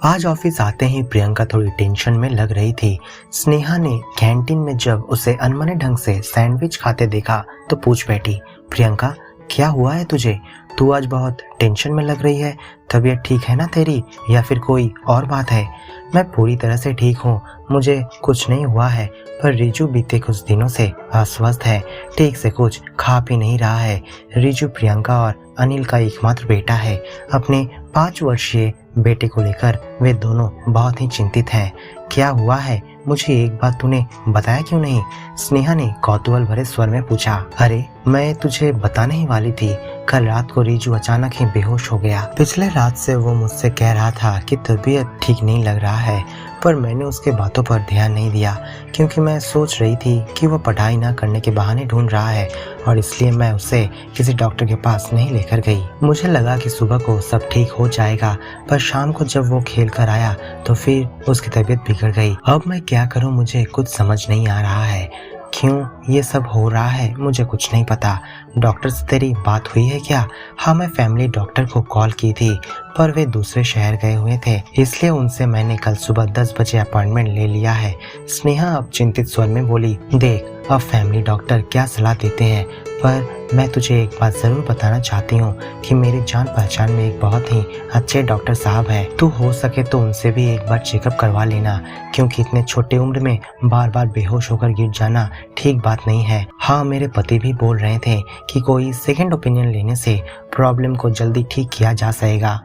आज ऑफिस आते ही प्रियंका थोड़ी टेंशन में लग रही थी। स्नेहा ने कैंटीन में जब उसे अनमने ढंग से सैंडविच खाते देखा तो पूछ बैठी, प्रियंका क्या हुआ है तुझे? तू आज बहुत टेंशन में लग रही है। तबीयत ठीक है ना तेरी, या फिर कोई और बात है? मैं पूरी तरह से ठीक हूँ, मुझे कुछ नहीं हुआ है, पर रिजू बीते कुछ दिनों से अस्वस्थ है, ठीक से कुछ खा पी नहीं रहा है। रिजू प्रियंका और अनिल का एकमात्र बेटा है। अपने 5 वर्षीय बेटे को लेकर वे दोनों बहुत ही चिंतित हैं। क्या हुआ है, मुझे एक बात तूने बताया क्यों नहीं? स्नेहा ने कौतूहल भरे स्वर में पूछा। अरे मैं तुझे बताने ही वाली थी, कल रात को रिजू अचानक ही बेहोश हो गया। पिछले रात से वो मुझसे कह रहा था कि तबीयत ठीक नहीं लग रहा है, पर मैंने उसके बातों पर ध्यान नहीं दिया क्योंकि मैं सोच रही थी कि वो पढ़ाई ना करने के बहाने ढूंढ रहा है, और इसलिए मैं उसे किसी डॉक्टर के पास नहीं लेकर गई। मुझे लगा कि सुबह को सब ठीक हो जाएगा, पर शाम को जब वो खेल कर आया तो फिर उसकी तबीयत बिगड़ गई। अब मैं क्या करूं, मुझे कुछ समझ नहीं आ रहा है। क्यों ये सब हो रहा है मुझे कुछ नहीं पता। डॉक्टर से तेरी बात हुई है क्या? हाँ, मैं फैमिली डॉक्टर को कॉल की थी, पर वे दूसरे शहर गए हुए थे, इसलिए उनसे मैंने कल सुबह 10 बजे अपॉइंटमेंट ले लिया है। स्नेहा अब चिंतित स्वर में बोली, देख अब फैमिली डॉक्टर क्या सलाह देते हैं, पर मैं तुझे एक बात जरूर बताना चाहती हूँ कि मेरी जान पहचान में एक बहुत ही अच्छे डॉक्टर साहब हैं। तू हो सके तो उनसे भी एक बार चेकअप करवा लेना, क्योंकि इतने छोटे उम्र में बार बार बेहोश होकर गिर जाना ठीक बात नहीं है। हाँ, मेरे पति भी बोल रहे थे कि कोई सेकंड ओपिनियन लेने से प्रॉब्लम को जल्दी ठीक किया जा सकेगा।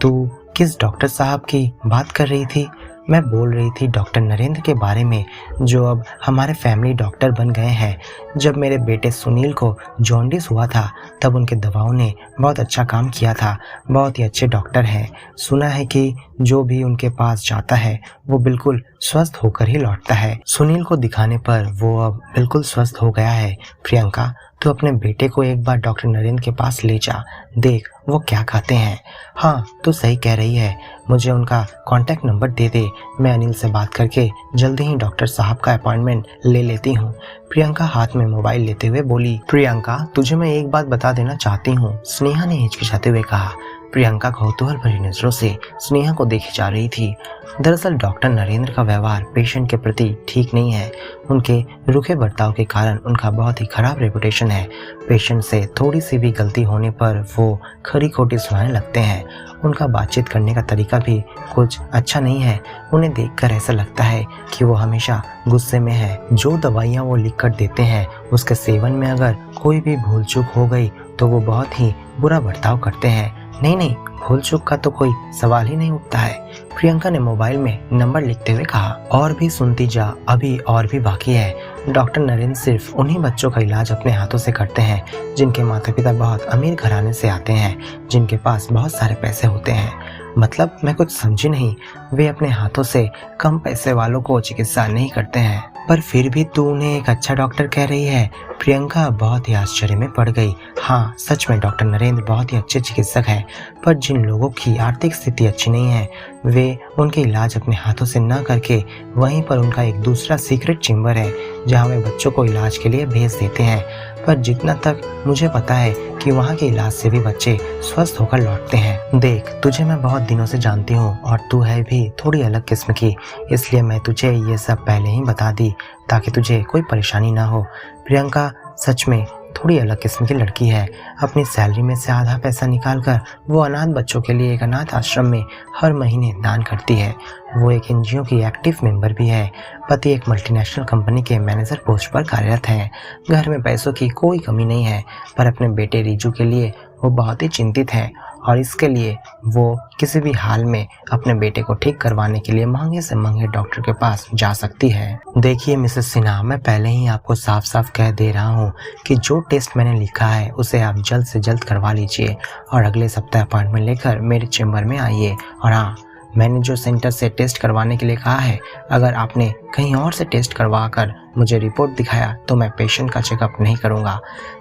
तू किस डॉक्टर साहब की बात कर रही थी? मैं बोल रही थी डॉक्टर नरेंद्र के बारे में, जो अब हमारे फैमिली डॉक्टर बन गए हैं। जब मेरे बेटे सुनील को जॉन्डिस हुआ था तब उनके दवाओं ने बहुत अच्छा काम किया था। बहुत ही अच्छे डॉक्टर हैं। सुना है कि जो भी उनके पास जाता है वो बिल्कुल स्वस्थ होकर ही लौटता है। सुनील को दिखाने पर वो अब बिल्कुल स्वस्थ हो गया है। प्रियंका, तू अपने बेटे को एक बार डॉक्टर नरेंद्र के पास ले जा, देख वो क्या खाते हैं। हाँ, तू सही कह रही है, मुझे उनका कांटेक्ट नंबर दे दे, मैं अनिल से बात करके जल्दी ही डॉक्टर साहब का अपॉइंटमेंट ले लेती हूँ। प्रियंका हाथ में मोबाइल लेते हुए बोली। प्रियंका, तुझे मैं एक बात बता देना चाहती हूँ, स्नेहा ने हिचकिचाते हुए कहा। प्रियंका कौतूहल भरी नजरों से स्नेहा को देखे जा रही थी। दरअसल डॉक्टर नरेंद्र का व्यवहार पेशेंट के प्रति ठीक नहीं है। उनके रूखे बर्ताव के कारण उनका बहुत ही खराब रेपुटेशन है। पेशेंट से थोड़ी सी भी गलती होने पर वो खरी खोटी सुनाने लगते हैं। उनका बातचीत करने का तरीका भी कुछ अच्छा नहीं है। उन्हें देखकर ऐसा लगता है कि वो हमेशा गुस्से में है। जो दवाइयाँ वो लिख कर देते हैं उसके सेवन में अगर कोई भी भूल चूक हो गई तो वो बहुत ही बुरा बर्ताव करते हैं। नहीं, भूल चूक का तो कोई सवाल ही नहीं उठता है। प्रियंका ने मोबाइल में नंबर लिखते हुए कहा। और भी सुनती जा, अभी और भी बाकी है। डॉक्टर नरेंद्र सिर्फ उन्हीं बच्चों का इलाज अपने हाथों से करते हैं जिनके माता पिता बहुत अमीर घराने से आते हैं, जिनके पास बहुत सारे पैसे होते हैं। मतलब मैं कुछ समझी नहीं, वे अपने हाथों से कम पैसे वालों को चिकित्सा नहीं करते हैं। पर फिर भी तू उन्हें एक अच्छा डॉक्टर कह रही है। प्रियंका बहुत ही आश्चर्य में पड़ गई। हाँ, सच में डॉक्टर नरेंद्र बहुत ही अच्छे चिकित्सक हैं, पर जिन लोगों की आर्थिक स्थिति अच्छी नहीं है वे उनके इलाज अपने हाथों से न करके वहीं पर उनका एक दूसरा सीक्रेट चेंबर है जहाँ वे बच्चों को इलाज के लिए भेज देते हैं। पर जितना तक मुझे पता है कि वहाँ के इलाज से भी बच्चे स्वस्थ होकर लौटते हैं। देख, तुझे मैं बहुत दिनों से जानती हूँ और तू है भी थोड़ी अलग किस्म की, इसलिए मैं तुझे ये सब पहले ही बता दी ताकि तुझे कोई परेशानी ना हो। प्रियंका सच में थोड़ी अलग किस्म की लड़की है। अपनी सैलरी में से आधा पैसा निकालकर वो अनाथ बच्चों के लिए एक अनाथ आश्रम में हर महीने दान करती है। वो एक एनजीओ की एक्टिव मेंबर भी है। पति एक मल्टीनेशनल कंपनी के मैनेजर पोस्ट पर कार्यरत है। घर में पैसों की कोई कमी नहीं है, पर अपने बेटे रिजू के लिए वो बहुत ही चिंतित है और इसके लिए वो किसी भी हाल में अपने बेटे को ठीक करवाने के लिए महंगे से महंगे डॉक्टर के पास जा सकती है। देखिए मिसेस सिन्हा, मैं पहले ही आपको साफ साफ कह दे रहा हूँ कि जो टेस्ट मैंने लिखा है उसे आप जल्द से जल्द करवा लीजिए और अगले सप्ताह अपॉइंटमेंट लेकर मेरे चेम्बर में आइए। और हाँ, मैंने जो सेंटर से टेस्ट करवाने के लिए कहा है, अगर आपने कहीं और से टेस्ट करवा कर मुझे रिपोर्ट दिखाया तो मैं पेशेंट का चेकअप नहीं करूंगा।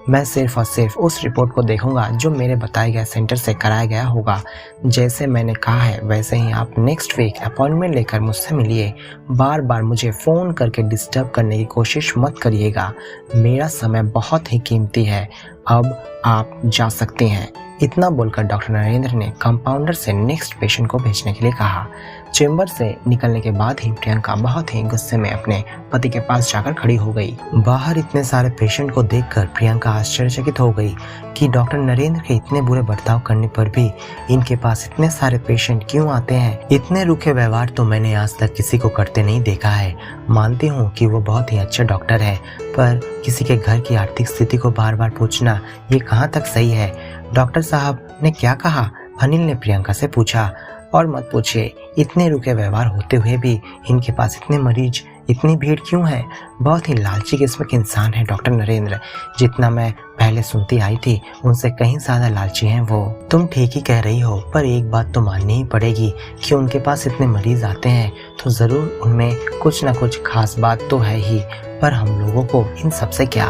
मैं सिर्फ और सिर्फ उस रिपोर्ट को देखूंगा जो मेरे बताए गए सेंटर से कराया गया होगा। जैसे मैंने कहा है वैसे ही आप नेक्स्ट वीक अपॉइंटमेंट लेकर मुझसे मिलिए। बार बार मुझे फ़ोन करके डिस्टर्ब करने की कोशिश मत करिएगा। मेरा समय बहुत ही कीमती है। अब आप जा सकती हैं। इतना बोलकर डॉक्टर नरेंद्र ने कंपाउंडर से नेक्स्ट पेशेंट को भेजने के लिए कहा। चेंबर से निकलने के बाद ही प्रियंका बहुत ही गुस्से में अपने पति के पास जाकर खड़ी हो गई। बाहर इतने सारे पेशेंट को देखकर प्रियंका आश्चर्यचकित हो गई कि डॉक्टर नरेंद्र के इतने बुरे बर्ताव करने पर भी इनके पास इतने सारे पेशेंट क्यों आते हैं। इतने रूखे व्यवहार तो मैंने आज तक किसी को करते नहीं देखा है। मानती हूँ कि वो बहुत ही अच्छे डॉक्टर है, पर किसी के घर की आर्थिक स्थिति को बार बार पूछना ये कहाँ तक सही है। डॉक्टर साहब ने क्या कहा? अनिल ने प्रियंका से पूछा। और मत पूछिए, इतने रूखे व्यवहार होते हुए भी इनके पास इतने मरीज, इतनी भीड़ क्यों है। बहुत ही लालची किस्म के इंसान है डॉक्टर नरेंद्र। जितना मैं पहले सुनती आई थी उनसे कहीं ज्यादा लालची हैं वो। तुम ठीक ही कह रही हो, पर एक बात तो माननी ही पड़ेगी कि उनके पास इतने मरीज आते हैं तो जरूर उनमें कुछ ना कुछ खास बात तो है ही। पर हम लोगों को इन सब से क्या,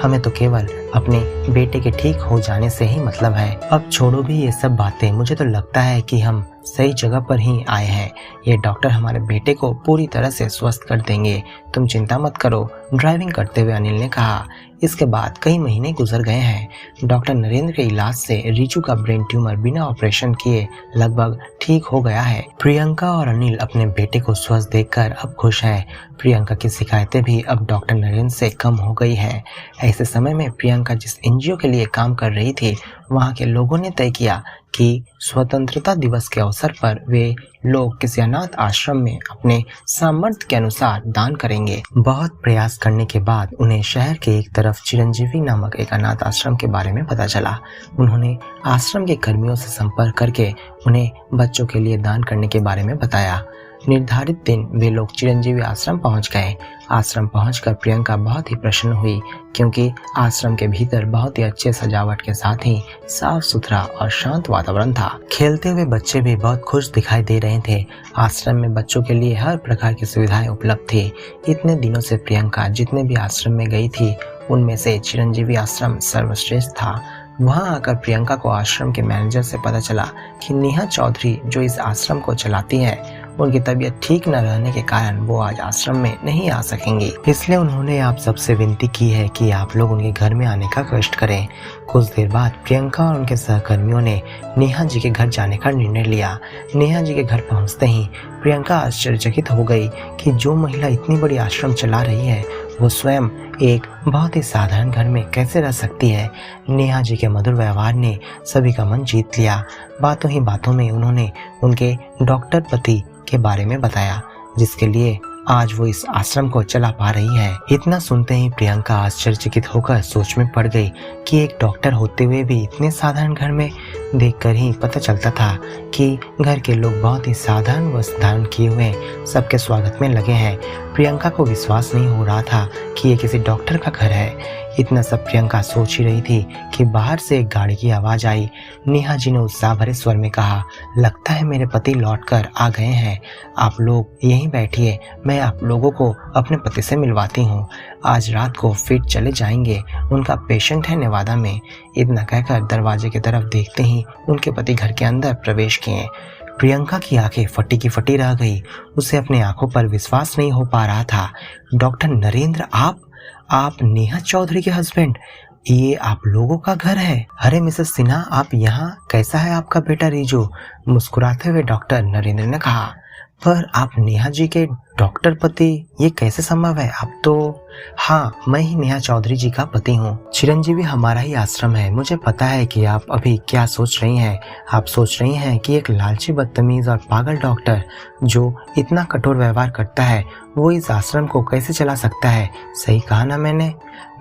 हमें तो केवल अपने बेटे के ठीक हो जाने से ही मतलब है। अब छोड़ो भी ये सब बातें, मुझे तो लगता है कि हम सही जगह पर ही आए हैं। ये डॉक्टर हमारे बेटे को पूरी तरह से स्वस्थ कर देंगे, तुम चिंता मत करो, ड्राइविंग करते हुए अनिल ने कहा। इसके बाद कई महीने गुजर गए हैं। डॉक्टर नरेंद्र के इलाज से रिचू का ब्रेन ट्यूमर बिना ऑपरेशन किए लगभग ठीक हो गया है। प्रियंका और अनिल अपने बेटे को स्वस्थ देखकर अब खुश हैं। प्रियंका की शिकायतें भी अब डॉक्टर नरेंद्र से कम हो गई हैं। ऐसे समय में प्रियंका जिस एनजीओ के लिए काम कर रही थी, वहाँ के लोगों ने तय किया कि स्वतंत्रता दिवस के अवसर पर वे लोग किसी अनाथ आश्रम में अपने सामर्थ्य के अनुसार दान करेंगे। बहुत प्रयास करने के बाद उन्हें शहर के एक तरफ चिरंजीवी नामक एक अनाथ आश्रम के बारे में पता चला। उन्होंने आश्रम के कर्मियों से संपर्क करके उन्हें बच्चों के लिए दान करने के बारे में बताया। निर्धारित दिन वे लोग चिरंजीवी आश्रम पहुंच गए। आश्रम पहुंचकर प्रियंका बहुत ही प्रसन्न हुई, क्योंकि आश्रम के भीतर बहुत ही अच्छे सजावट के साथ ही साफ सुथरा और शांत वातावरण था। खेलते हुए बच्चे भी बहुत खुश दिखाई दे रहे थे। आश्रम में बच्चों के लिए हर प्रकार की सुविधाएं उपलब्ध थी। इतने दिनों से प्रियंका जितने भी आश्रम में गई थी, उनमें से चिरंजीवी आश्रम सर्वश्रेष्ठ था। वहां आकर प्रियंका को आश्रम के मैनेजर से पता चला कि नेहा चौधरी जो इस आश्रम को चलाती हैं, उनकी तबीयत ठीक न रहने के कारण वो आज आश्रम में नहीं आ सकेंगी। इसलिए उन्होंने आप सबसे विनती की है कि आप लोग उनके घर में आने का कष्ट करें। कुछ देर बाद प्रियंका और उनके सहकर्मियों ने नेहा जी के घर जाने का निर्णय लिया। नेहा जी के घर पहुंचते ही प्रियंका आश्चर्यचकित हो गई कि जो महिला इतनी बड़ी आश्रम चला रही है, वो स्वयं एक बहुत ही साधारण घर में कैसे रह सकती है। नेहा जी के मधुर व्यवहार ने सभी का मन जीत लिया। बातों ही बातों में उन्होंने उनके डॉक्टर पति के बारे में बताया, जिसके लिए आज वो इस आश्रम को चला पा रही है। इतना सुनते ही प्रियंका आश्चर्यचकित होकर सोच में पड़ गई कि एक डॉक्टर होते हुए भी इतने साधारण घर में, देखकर ही पता चलता था कि घर के लोग बहुत ही साधारण वस्त्र धारण किए हुए सबके स्वागत में लगे हैं। प्रियंका को विश्वास नहीं हो रहा था कि ये किसी डॉक्टर का घर है। इतना सब प्रियंका सोच ही रही थी कि बाहर से एक गाड़ी की आवाज आई। नेहा जी ने उत्साह भरे स्वर में कहा, लगता है मेरे पति लौटकर आ गए हैं। आप लोग यहीं बैठिए, मैं आप लोगों को अपने पति से मिलवाती हूँ। आज रात को फिर चले जाएंगे, उनका पेशेंट है नेवादा में। इतना कहकर दरवाजे की तरफ देखते ही उनके पति घर के अंदर प्रवेश किए। प्रियंका की आंखें फटी की फटी रह गई। उसे अपने आंखों पर विश्वास नहीं हो पा रहा था। डॉक्टर नरेंद्र, आप नेहा चौधरी के हस्बैंड, ये आप लोगों का घर है? अरे मिसेस सिन्हा, आप यहाँ? कैसा है आपका बेटा रिजू? मुस्कुराते हुए डॉक्टर नरेंद्र ने कहा। पर आप नेहा जी के डॉक्टर पति, ये कैसे संभव है? आप तो... हाँ, मैं ही नेहा चौधरी जी का पति हूँ। चिरंजीवी हमारा ही आश्रम है। मुझे पता है कि आप अभी क्या सोच रही हैं। आप सोच रही हैं कि एक लालची, बदतमीज और पागल डॉक्टर जो इतना कठोर व्यवहार करता है, वो इस आश्रम को कैसे चला सकता है। सही कहा ना मैंने?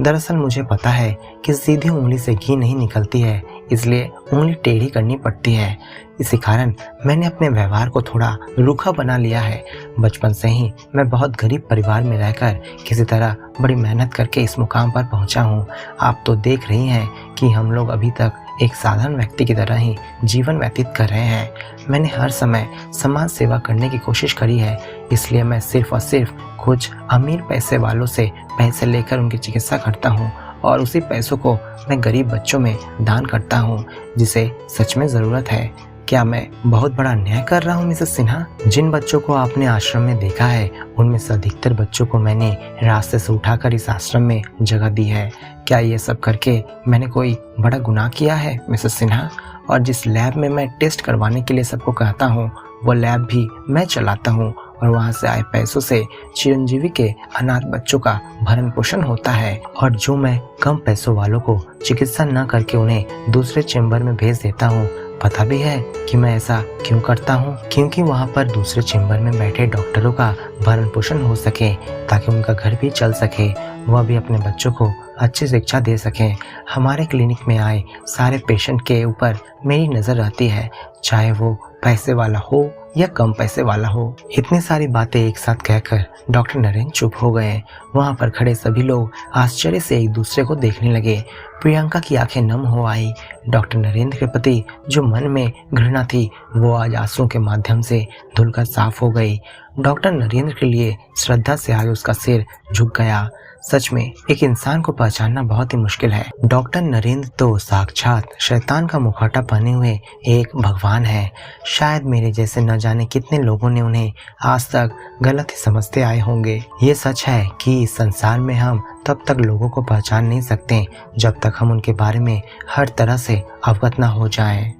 दरअसल मुझे पता है कि सीधी उंगली से घी नहीं निकलती है, इसलिए उंगली टेढ़ी करनी पड़ती है। इसी कारण मैंने अपने व्यवहार को थोड़ा रूखा बना लिया है। बचपन से ही मैं बहुत गरीब परिवार में रहकर किसी तरह बड़ी मेहनत करके इस मुकाम पर पहुंचा हूं। आप तो देख रही हैं कि हम लोग अभी तक एक साधारण व्यक्ति की तरह ही जीवन व्यतीत कर रहे हैं। मैंने हर समय समाज सेवा करने की कोशिश करी है, इसलिए मैं सिर्फ और सिर्फ कुछ अमीर पैसे वालों से पैसे लेकर उनकी चिकित्सा करता हूँ और उसी पैसों को मैं गरीब बच्चों में दान करता हूँ, जिसे सच में ज़रूरत है। क्या मैं बहुत बड़ा अन्याय कर रहा हूँ मिसेस सिन्हा? जिन बच्चों को आपने आश्रम में देखा है उनमें से अधिकतर बच्चों को मैंने रास्ते से उठाकर इस आश्रम में जगह दी है। क्या ये सब करके मैंने कोई बड़ा गुनाह किया है मिसेस सिन्हा? और जिस लैब में मैं टेस्ट करवाने के लिए सबको कहता हूँ वो लैब भी मैं चलाता हूँ और वहाँ से आए पैसों से चिरंजीवी के अनाथ बच्चों का भरण पोषण होता है। और जो मैं कम पैसों वालों को चिकित्सा न करके उन्हें दूसरे चेंबर में भेज देता हूँ। पता भी है कि मैं ऐसा क्यों करता हूँ? क्योंकि वहाँ पर दूसरे चेंबर में बैठे डॉक्टरों का भरण पोषण हो सके, ताकि उनका घर भी चल सके, वह भी अपने बच्चों को अच्छी शिक्षा दे सकें। हमारे क्लिनिक में आए सारे पेशेंट के ऊपर मेरी नज़र रहती है, चाहे वो पैसे वाला हो या कम पैसे वाला हो। इतनी सारी बातें एक साथ कहकर डॉक्टर नरेंद्र चुप हो गए। वहाँ पर खड़े सभी लोग आश्चर्य से एक दूसरे को देखने लगे। प्रियंका की आंखें नम हो आई। डॉक्टर नरेंद्र के प्रति जो मन में घृणा थी वो आज आंसुओं के माध्यम से धुलकर साफ हो गई। डॉक्टर नरेंद्र के लिए श्रद्धा से आज उसका सिर झुक गया। सच में एक इंसान को पहचानना बहुत ही मुश्किल है। डॉक्टर नरेंद्र तो साक्षात शैतान का मुखौटा पहने हुए एक भगवान है। शायद मेरे जैसे न जाने कितने लोगों ने उन्हें आज तक गलत ही समझते आए होंगे। ये सच है कि इस संसार में हम तब तक लोगों को पहचान नहीं सकते जब तक हम उनके बारे में हर तरह से अवगत न हो जाएं।